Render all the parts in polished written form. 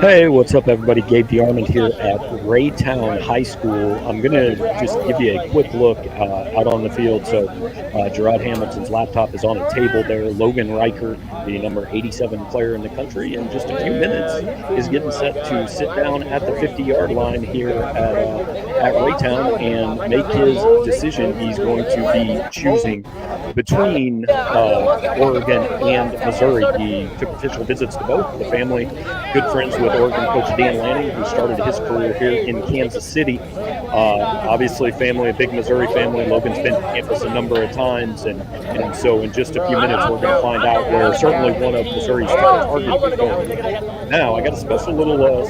Hey, what's up, everybody? Gabe DeArmond here at Raytown High School. I'm going to just give you a quick look out on the field. So, Gerard Hamilton's laptop is on a table there. Logan Reichert, the number 87 player in the country, in just a few minutes is getting set to sit down at the 50-yard line here at Raytown and make his decision. He's going to be choosing between Oregon and Missouri. He took official visits to both. The family, good friends with Oregon coach Dan Lanning, who started his career here in Kansas City. Obviously, family, a big Missouri family. Logan's been to campus a number of times, and so in just a few minutes, we're going to find out where certainly one of Missouri's top targets is going. Now, I got a special little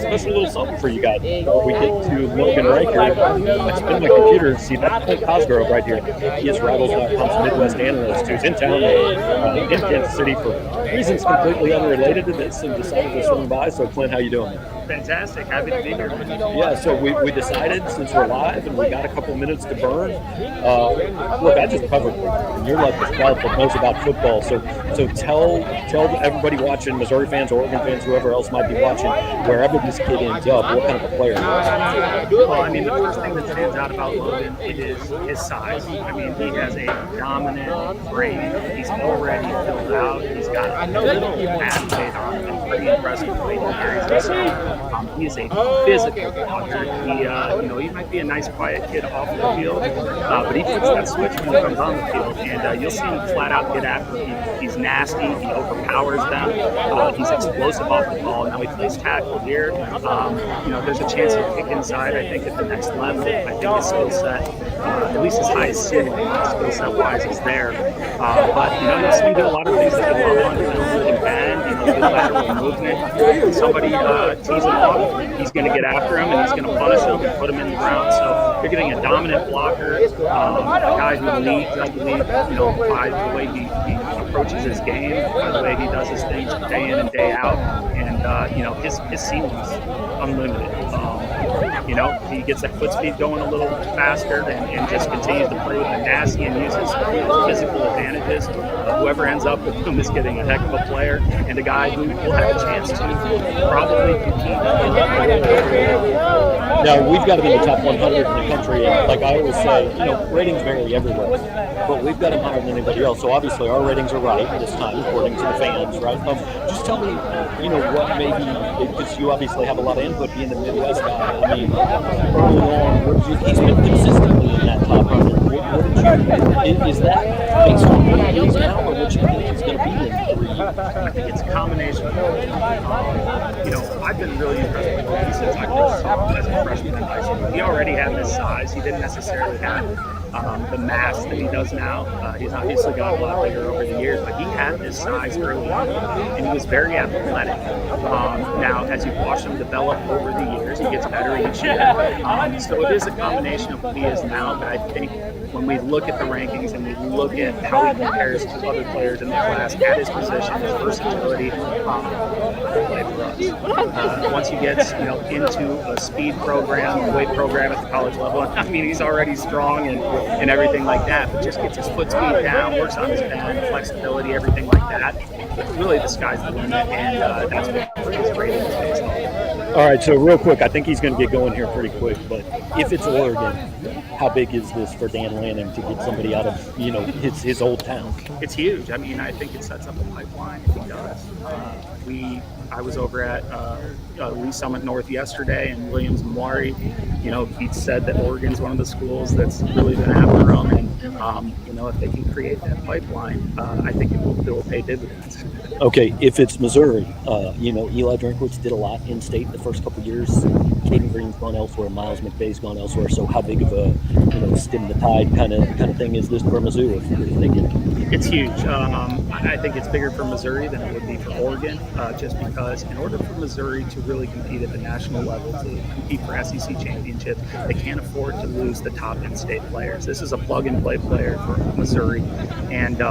something for you guys before we get to Logan Reichert. I spin my computer. See, that's Clint Cosgrove right here. He is Rivals.com's Midwest analyst who's in town in Kansas City for reasons completely unrelated to this and decided to swing by. So, Clint, how you doing? Fantastic. Happy to be here. Yeah, so we decided, since we're live and we got a couple minutes to burn, look, I just covered it, and you're like the scout that knows about football. So tell everybody watching, Missouri fans, Oregon fans, whoever else might be watching, wherever this kid ends up, what kind of a player he is. Well, I mean, the first thing that stands out about Logan is his size. I mean, he has a dominant frame. He's already filled out. He's got a little athlete on him. Pretty impressive the way he carries himself. He is a physical blocker. He might be a nice, quiet kid off the field, but he flips that switch when he comes on the field, and you'll see him flat out get after him. He's nasty. He overpowers them. He's explosive off the ball. Now he plays tackle here. There's a chance he'll kick inside. I think at the next level, I think his skill set, at least as high as ceiling, skill set wise, is there. But you'll see him do a lot of things that they love on film. He can bend. Good lateral movement. When somebody tees him off, he's going to get after him and he's going to punish him and put him in the ground. So you're getting a dominant blocker, a guy who leads, I believe, by the way he approaches his game, by the way he does his things day in and day out, and his seam is unlimited. He gets that foot speed going a little faster and just continues to play with the nasty and uses physical advantages. Whoever ends up with him is getting a heck of a player and a guy who will have a chance to probably compete. Now, we've got to be in the top 100 in the country, and like I always say, ratings vary everywhere, but we've got them higher than anybody else. So obviously our ratings are right this time, according to the fans, right? Just tell me, what maybe, because you obviously have a lot of input being the Midwest guy. I mean, early on, he's been consistently in that top 100. Is that based on what he is now, or what you think he's going to be in 3 years? I think it's a combination of both. I've been really impressed with him since I first saw him as a freshman in high school. He already had this size. He didn't necessarily have the mass that he does now. He's obviously got a lot bigger over the years, but he had this size early on, and he was very athletic. Now, as you've watched him develop over the years, he gets better each year. So it is a combination of what he is now, but I think when we look at the rankings and we look at how he compares to other players in the class at his position, his versatility, play for us. Once he gets into a speed program, a weight program at the college level, I mean, he's already strong and everything like that, but just gets his foot speed down, works on his bend, flexibility, everything like that. Really, the sky's the limit, and that's what he's great in his based on. All right, so real quick, I think he's going to get going here pretty quick, but if it's Oregon, how big is this for Dan Lanning to get somebody out of, his old town? It's huge. I mean, I think it sets up a pipeline if he does. I was over at Lee Summit North yesterday, and Williams and Maury, he said that Oregon's one of the schools that's really been after him, and if they can create that pipeline, I think it will pay dividends. Okay, if it's Missouri, Eli Drinkwitz did a lot in state the first couple of years. Caden Green's gone elsewhere, Miles McVay's gone elsewhere. So how big of a stem the tide kind of thing is this for Missouri? If they get it? It's huge. I think it's bigger for Missouri than it would be for Oregon, just because in order for Missouri to really compete at the national level, to compete for SEC championships, they can't afford to lose the top in-state players. This is a plug-and-play player for Missouri, and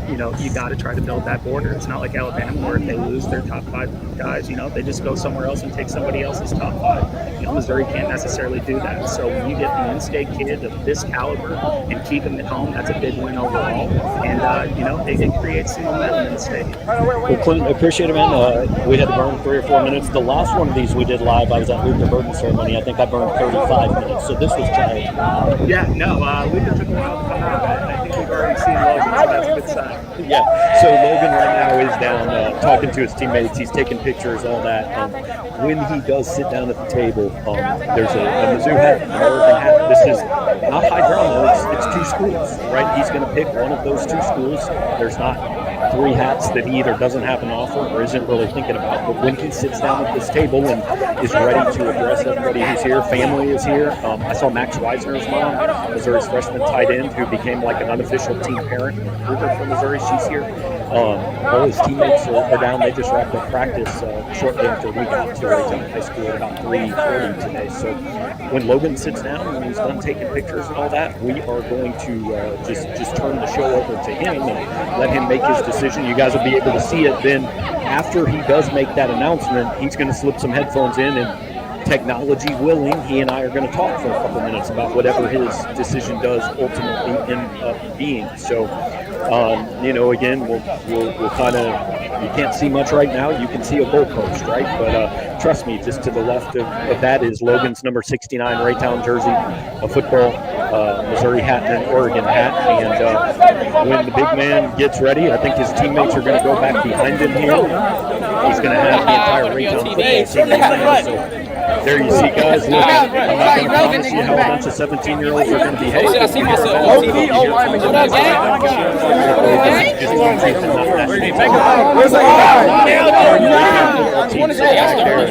you got to try to build that border. It's not like Alabama where if they lose their top 5 guys, they just go somewhere else and take somebody else's top 5. Missouri can't necessarily do that. So when you get an in-state kid of this caliber and keep him at home, that's a big win overall. And, it creates some momentum in the state. Well, Clint, appreciate it, man. We had to burn 3 or 4 minutes. The last one of these we did live, I was at Luther Burton ceremony. I think I burned 35 minutes. So this was challenging. Yeah, no, Luther took a while to come out. I think we've already seen Logan, so that's a good sign. Yeah, so Logan right now is down talking to his teammates. He's taking pictures, all that. When he does sit down at the table, there's a Mizzou hat, an Oregon hat. This is not high drama. It's 2 schools, right? He's going to pick one of those 2 schools. There's not 3 hats that he either doesn't have an offer or isn't really thinking about. But when he sits down at this table and is ready to address everybody who's here, family is here. I saw Max Weisner's mom, Missouri's freshman tight end, who became like an unofficial team parent. Ruger from Missouri, she's here. All his teammates are down. They just wrapped up practice shortly after we got to Raytown High School at about 3:40 today. So when Logan sits down and he's done taking pictures and all that, we are going to just turn the show over to him and let him make his decision. You guys will be able to see it. Then after he does make that announcement, he's going to slip some headphones in, and technology willing, he and I are going to talk for a couple minutes about whatever his decision does ultimately end up being. So again, we'll kind of, you can't see much right now. You can see a goalpost, right? But trust me, just to the left of that is Logan's number 69 Raytown jersey, a football, Missouri hat, and an Oregon hat. And when the big man gets ready, I think his teammates are going to go back behind him here. He's going to have the entire Raytown football team behind him. So there you see, guys. Look, I'm not going to promise you how a bunch of 17-years-olds are going to behave. I see myself.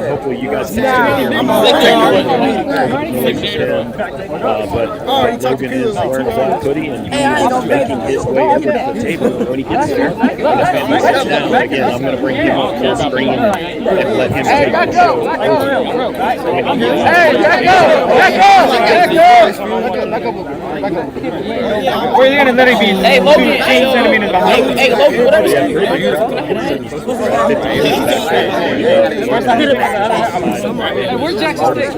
Hopefully you guys can but Logan is wearing a black hoodie and he's making his way over to the table. When he gets there, again, I'm going to bring him up full screen and let him take the show over. Hey, back up! Where are you going to let it be? Hey, Logan, 8 centimeters behind. Hey, Logan, whatever. Where's Jackson State?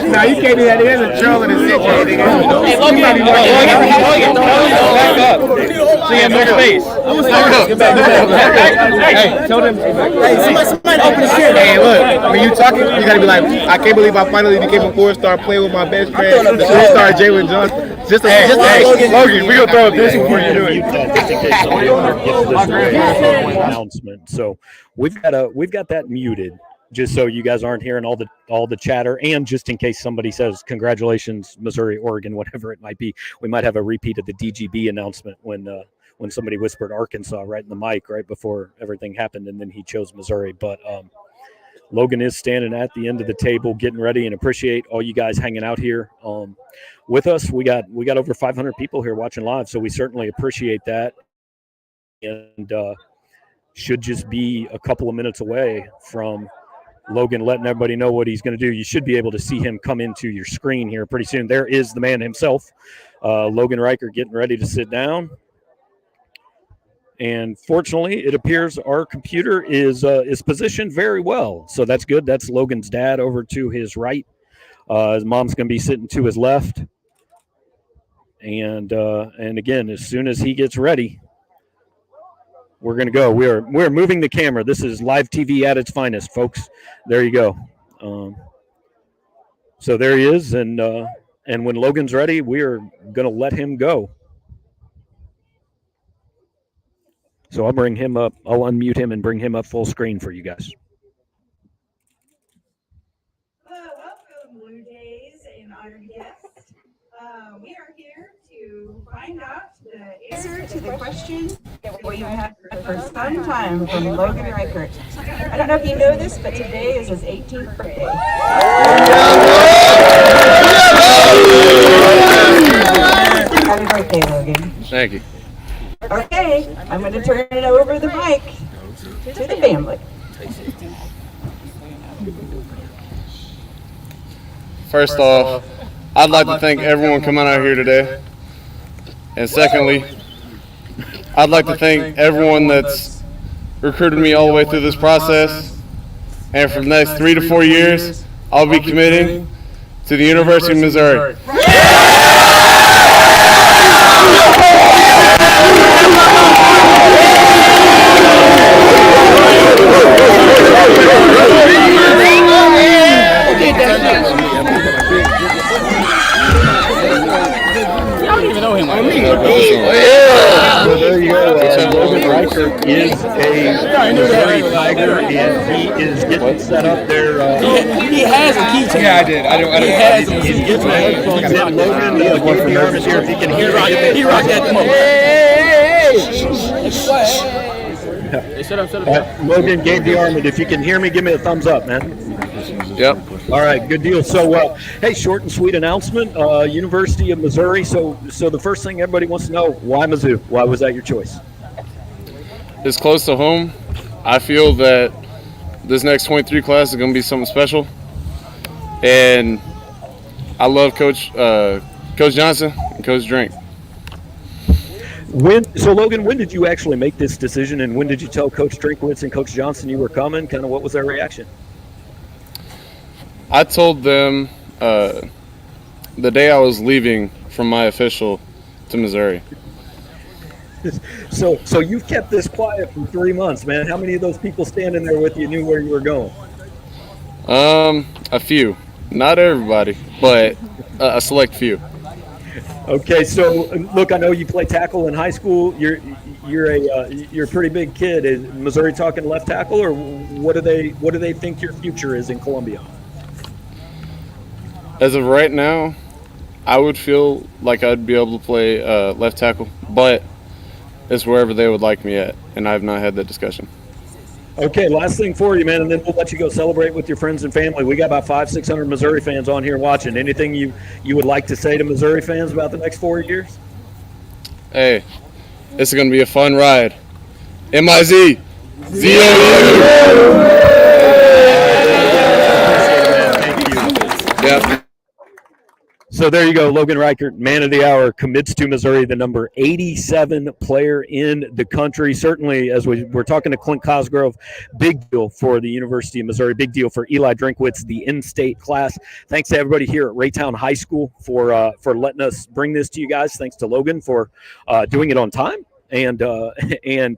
No, you can't do that. There's a troll in the situation. Hey, Logan, back up. See him in face. Hey, tell them. Hey, somebody open the shit. Hey, look, when you talking, you gotta be like, I can't believe I finally became a 4-star playing with my best friend, the 3-star Jalen Johnson. Just Logan, we gonna throw a piss before you do it. Just in case somebody over there gets this away announcement. So we've got that muted, just so you guys aren't hearing all the chatter, and just in case somebody says congratulations, Missouri, Oregon, whatever it might be, we might have a repeat of the DGB announcement when somebody whispered Arkansas right in the mic right before everything happened, and then he chose Missouri. But Logan is standing at the end of the table getting ready, and appreciate all you guys hanging out here with us. We got over 500 people here watching live, so we certainly appreciate that. And should just be a couple of minutes away from Logan letting everybody know what he's going to do. You should be able to see him come into your screen here pretty soon. There is the man himself, Logan Reichert, getting ready to sit down. And fortunately, it appears our computer is positioned very well. So that's good. That's Logan's dad over to his right. His mom's going to be sitting to his left. And again, as soon as he gets ready, we're going to go. We're moving the camera. This is live TV at its finest, folks. There you go. So there he is. And when Logan's ready, we are going to let him go. So I'll bring him up. I'll unmute him and bring him up full screen for you guys. Welcome, Blue Jays and honored guests. We are here to find out the answer to the question that we've had for some time from Logan Reichert. I don't know if you know this, but today is his 18th birthday. Happy birthday, Logan. Thank you. Okay, I'm going to turn it over the mic to the family. First off, I'd like to thank everyone coming out here today. And secondly, I'd like to thank everyone that's recruited me all the way through this process. And for the next 3 to 4 years, I'll be committing to the University of Missouri. There you go. Logan Reichert is a Missouri Tiger, and he is getting set up there. He has a keychain. Yeah, I did. He has a He's getting the headphones in. Logan, give the arms here if he can hear me. He rocked that Logan gave the arm, and if you can hear me, give me a thumbs up, man. Yep. All right, good deal. So, hey, short and sweet announcement. University of Missouri. So the first thing everybody wants to know: why Mizzou? Why was that your choice? It's close to home. I feel that this next 23 class is going to be something special, and I love Coach Johnson and Coach Drink. Logan, when did you actually make this decision, and when did you tell Coach Drinkwitz and Coach Johnson you were coming? Kind of what was their reaction? I told them the day I was leaving from my official to Missouri. So you've kept this quiet for 3 months, man. How many of those people standing there with you knew where you were going? A few. Not everybody, but a select few. Okay, so look, I know you play tackle in high school. You're a pretty big kid. Is Missouri talking left tackle, or what do they think your future is in Columbia? As of right now, I would feel like I'd be able to play left tackle, but it's wherever they would like me at, and I have not had that discussion. Okay, last thing for you, man, and then we'll let you go celebrate with your friends and family. We got about 500-600 Missouri fans on here watching. Anything you would like to say to Missouri fans about the next 4 years? Hey, this is going to be a fun ride. M-I-Z. Z-O-U. Thank you. Yep. So there you go, Logan Reichert, man of the hour, commits to Missouri, the number 87 player in the country. Certainly, as we're talking to Clint Cosgrove, big deal for the University of Missouri, big deal for Eli Drinkwitz, the in-state class. Thanks to everybody here at Raytown High School for letting us bring this to you guys. Thanks to Logan for doing it on time. And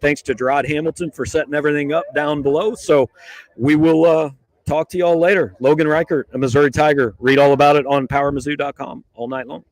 thanks to Gerard Hamilton for setting everything up down below. So we will talk to you all later. Logan Reichert, a Missouri Tiger. Read all about it on powermizzou.com all night long.